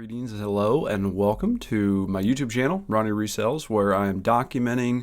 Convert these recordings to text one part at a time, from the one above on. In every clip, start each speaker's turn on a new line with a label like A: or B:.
A: Greetings, hello, and welcome to my YouTube channel, Ronnie Resells, where I am documenting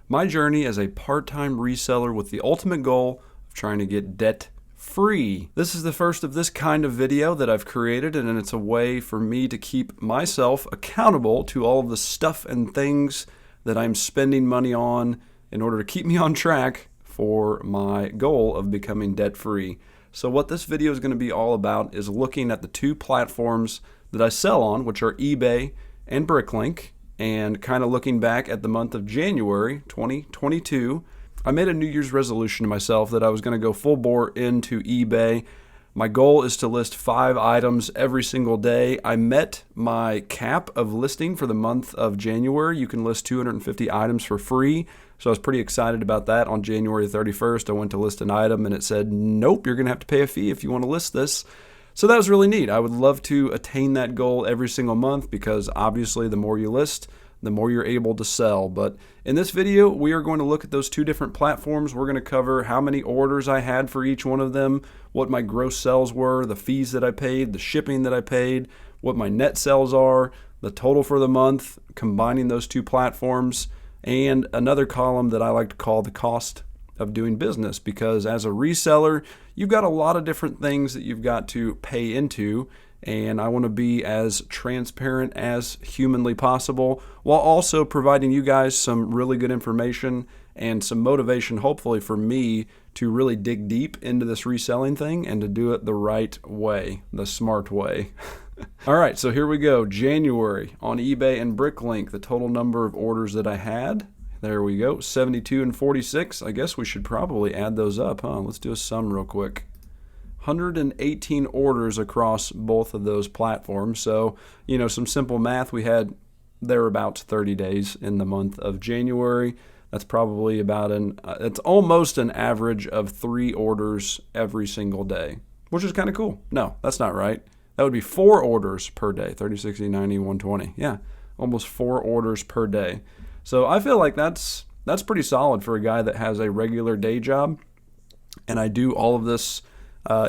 A: my journey as a part-time reseller with the ultimate goal of trying to get debt-free. This is the first of this kind of video that I've created, and it's a way for me to keep myself accountable to all of the stuff and things that I'm spending money on in order to keep me on track for my goal of becoming debt-free. So what this video is going to be all about is looking at the two platforms that I sell on, which are eBay and Bricklink, and kind of looking back at the month of January 2022. I made a New Year's resolution to myself that I was going to go full bore into eBay. My goal is to list 5 items every single day. I met my cap of listing for the month of January. You can list 250 items for free. So I was pretty excited about that. On January 31st, I went to list an item and it said, nope, you're going to have to pay a fee if you want to list this. So that was really neat. I would love to attain that goal every single month because obviously the more you list, the more you're able to sell. But in this video, we are going to look at those two different platforms. We're going to cover how many orders I had for each one of them, what my gross sales were, the fees that I paid, the shipping that I paid, what my net sales are, the total for the month, combining those two platforms, and another column that I like to call the cost of doing business, because as a reseller, you've got a lot of different things that you've got to pay into, and I want to be as transparent as humanly possible while also providing you guys some really good information and some motivation, hopefully for me to really dig deep into this reselling thing and to do it the right way, the smart way. All right, so here we go. January on eBay and Bricklink, the total number of orders that I had. There we go, 72 and 46. I guess we should probably add those up, huh? Let's do a sum real quick. 118 orders across both of those platforms. So, some simple math. We had thereabouts 30 days in the month of January. That's probably about it's almost an average of 3 orders every single day, which is kind of cool. No, that's not right. That would be 4 orders per day, 30, 60, 90, 120. Yeah, almost 4 orders per day. So I feel like that's pretty solid for a guy that has a regular day job. And I do all of this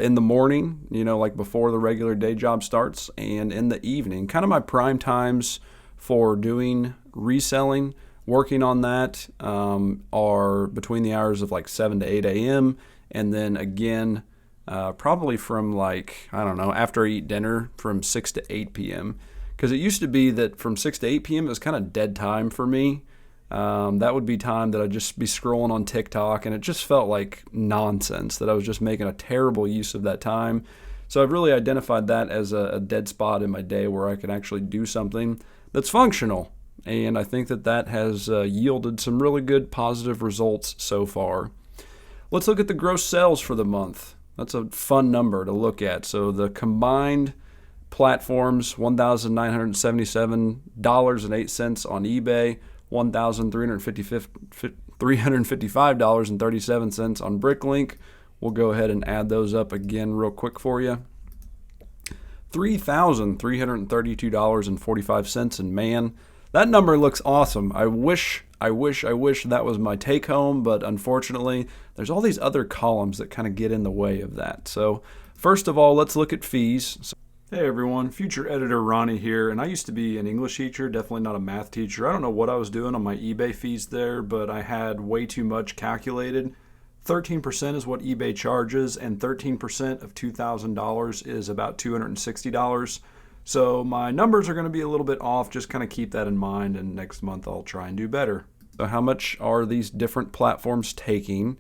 A: in the morning, like before the regular day job starts, and in the evening. Kind of my prime times for doing reselling, working on that are between the hours of like 7 to 8 a.m. And then again, probably from after I eat dinner from 6 to 8 p.m. Because it used to be that from 6 to 8 p.m. it was kind of dead time for me. That would be time that I'd just be scrolling on TikTok, and it just felt like nonsense, that I was just making a terrible use of that time. So I've really identified that as a dead spot in my day where I can actually do something that's functional. And I think that has yielded some really good positive results so far. Let's look at the gross sales for the month. That's a fun number to look at. So the combined platforms, $1,977.08 on eBay, $1,355.37 on Bricklink. We'll go ahead and add those up again real quick for you. $3,332.45, and man, that number looks awesome. I wish that was my take home, but unfortunately, there's all these other columns that kind of get in the way of that. So first of all, let's look at fees. Hey everyone, future editor Ronnie here, and I used to be an English teacher, definitely not a math teacher. I don't know what I was doing on my eBay fees there, but I had way too much calculated. 13% is what eBay charges, and 13% of $2,000 is about $260. So my numbers are going to be a little bit off. Just kind of keep that in mind, and next month I'll try and do better. So how much are these different platforms taking?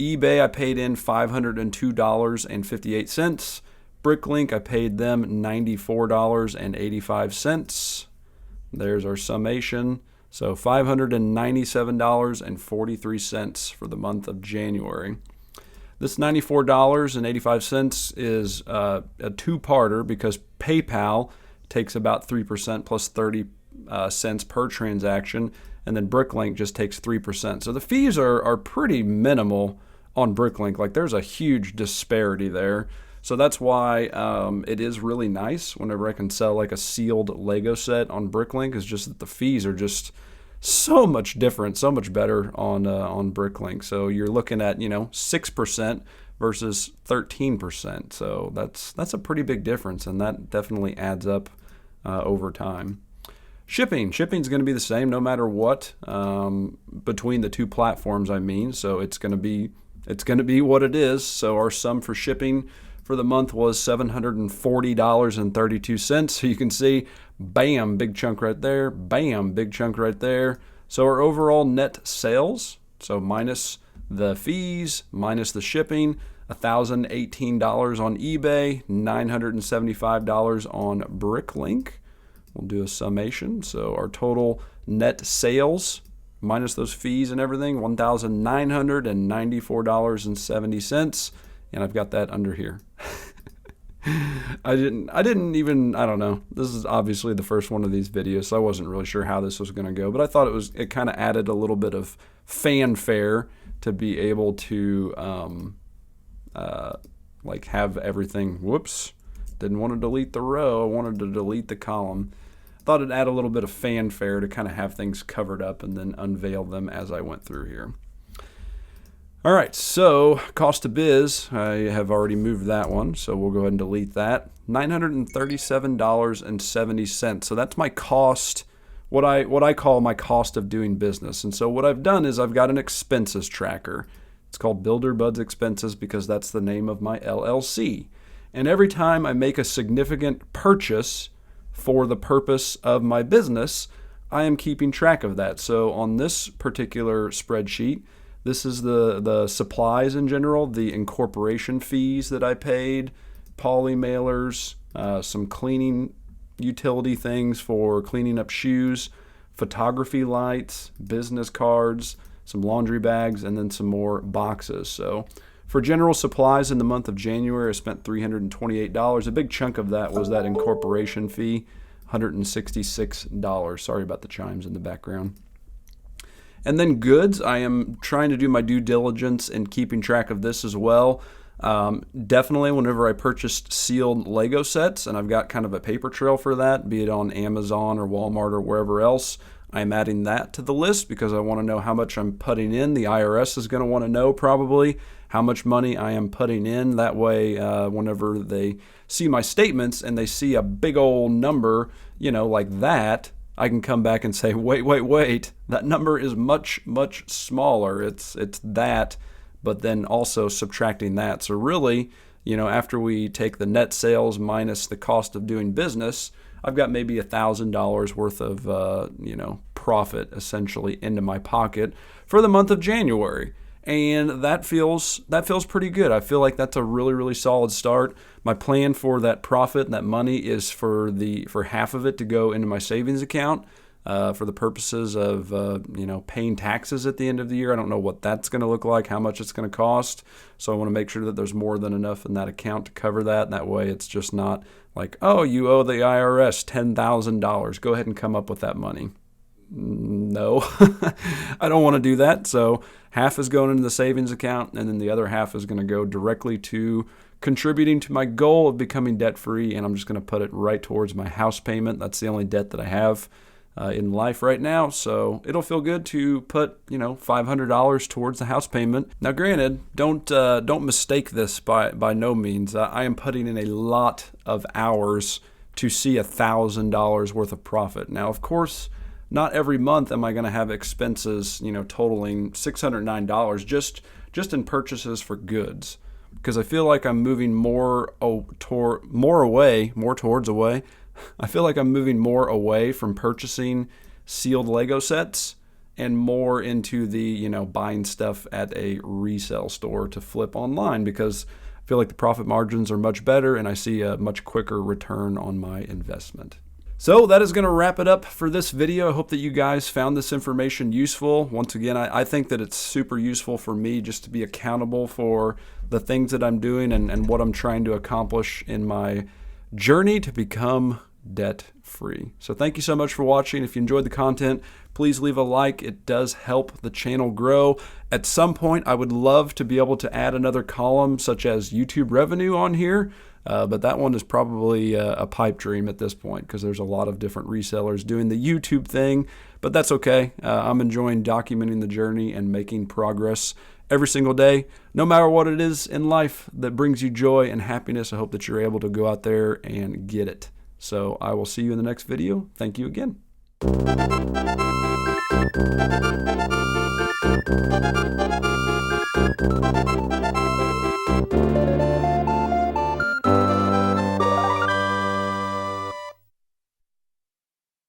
A: eBay, I paid in $502.58. Bricklink, I paid them $94.85. There's our summation. So $597.43 for the month of January. This $94.85 is a two-parter because PayPal takes about 3% plus 30 cents per transaction, and then Bricklink just takes 3%. So the fees are pretty minimal on Bricklink. Like, there's a huge disparity there. So that's why it is really nice whenever I can sell like a sealed Lego set on Bricklink, is just that the fees are just so much different, so much better on Bricklink. So you're looking at 6% versus 13%. So that's a pretty big difference, and that definitely adds up over time. Shipping's going to be the same no matter what, between the two platforms, I mean. So it's going to be what it is. So our sum for shipping for the month was $740.32. So you can see, bam, big chunk right there, bam, big chunk right there. So our overall net sales, so minus the fees, minus the shipping, $1,018 on eBay, $975 on Bricklink. We'll do a summation. So our total net sales, minus those fees and everything, $1,994.70. And I've got that under here. I don't know. This is obviously the first one of these videos, so I wasn't really sure how this was going to go, but I thought it kind of added a little bit of fanfare to be able to like have everything. Whoops, didn't want to delete the row. I wanted to delete the column. Thought it'd add a little bit of fanfare to kind of have things covered up and then unveil them as I went through here. All right, so cost to biz, I have already moved that one, so we'll go ahead and delete that. $937.70. So that's my cost, what I call my cost of doing business. And so what I've done is I've got an expenses tracker. It's called Builder Buds Expenses because that's the name of my LLC. And every time I make a significant purchase for the purpose of my business, I am keeping track of that. So on this particular spreadsheet, this is the supplies in general, the incorporation fees that I paid, poly mailers, some cleaning utility things for cleaning up shoes, photography lights, business cards, some laundry bags, and then some more boxes. So for general supplies in the month of January, I spent $328. A big chunk of that was that incorporation fee, $166. Sorry about the chimes in the background. And then goods, I am trying to do my due diligence in keeping track of this as well. Definitely whenever I purchased sealed Lego sets, and I've got kind of a paper trail for that, be it on Amazon or Walmart or wherever else, I'm adding that to the list because I want to know how much I'm putting in. The IRS is going to want to know probably how much money I am putting in. That way, whenever they see my statements and they see a big old number, like that, I can come back and say, wait, that number is much, much smaller. It's that, but then also subtracting that. So really, after we take the net sales minus the cost of doing business, I've got maybe $1,000 worth of, profit essentially into my pocket for the month of January. And that feels pretty good. I feel like that's a really, really solid start. My plan for that profit, that money, is for half of it to go into my savings account for the purposes of paying taxes at the end of the year. I don't know what that's going to look like, how much it's going to cost. So I want to make sure that there's more than enough in that account to cover that. And that way it's just not like, oh, you owe the IRS $10,000. Go ahead and come up with that money. No, I don't want to do that. So half is going into the savings account, and then the other half is going to go directly to contributing to my goal of becoming debt-free, and I'm just going to put it right towards my house payment. That's the only debt that I have in life right now, so it'll feel good to put $500 towards the house payment. Now, granted, don't mistake this by no means. I am putting in a lot of hours to see $1,000 worth of profit. Now, of course, not every month am I going to have expenses, totaling $609 just in purchases for goods, because I feel like I'm moving more towards away. I feel like I'm moving more away from purchasing sealed Lego sets and more into the, buying stuff at a resale store to flip online, because I feel like the profit margins are much better and I see a much quicker return on my investment. So that is going to wrap it up for this video. I hope that you guys found this information useful. Once again, I think that it's super useful for me just to be accountable for the things that I'm doing and what I'm trying to accomplish in my journey to become debt-free. So thank you so much for watching. If you enjoyed the content, please leave a like. It does help the channel grow. At some point, I would love to be able to add another column such as YouTube revenue on here. But that one is probably a pipe dream at this point because there's a lot of different resellers doing the YouTube thing, but that's okay. I'm enjoying documenting the journey and making progress every single day, no matter what it is in life that brings you joy and happiness. I hope that you're able to go out there and get it. So I will see you in the next video. Thank you again.